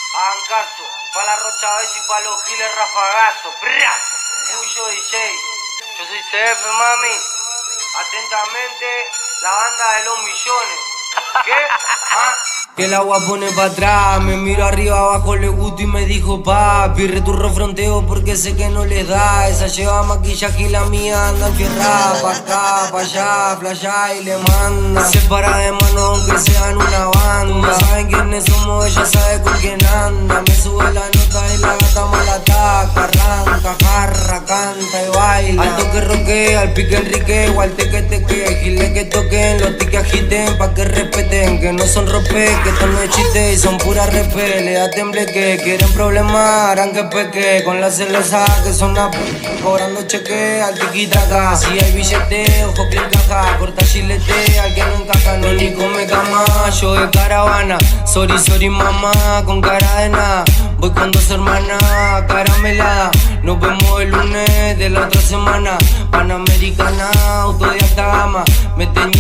Hagan caso, pa' la Rocha Bess y pa' los giles rafagazos. Mucho DJ. Yo soy CF, mami. Atentamente, la banda de los millones. ¿Qué? ¿Ah? Que el agua pone pa' atrás, me miro arriba abajo, le gusto y me dijo papi, returro fronteo porque sé que no les da. Esa lleva maquillaje y la mía anda enfierrada, pa' acá, pa' allá, playa y le manda. Se para de mano aunque sean una banda. Saben quiénes somos, ella sabe con quién anda. Me sube la nota y la gata mal ataca. Arranca, jarra, canta y baila. Al toque roquea, al pique enrique, o al teque teque. Giles que toquen, los tiques agiten pa' que respeten, que no son rope, que esto no es chiste y son puras repes. Le da temble que quieren problemas, harán que peque. Con la celosa que son a cobrando cheque al tiquitaca. Si hay billete, ojo que encaja, corta chilete, al que no encaja no ni come cama. Yo de caravana, sorry mamá, con cara de nada. Voy con dos hermanas, caramelada. Nos vemos el lunes de la otra semana. Panamericana, auto de alta gama. Me teñí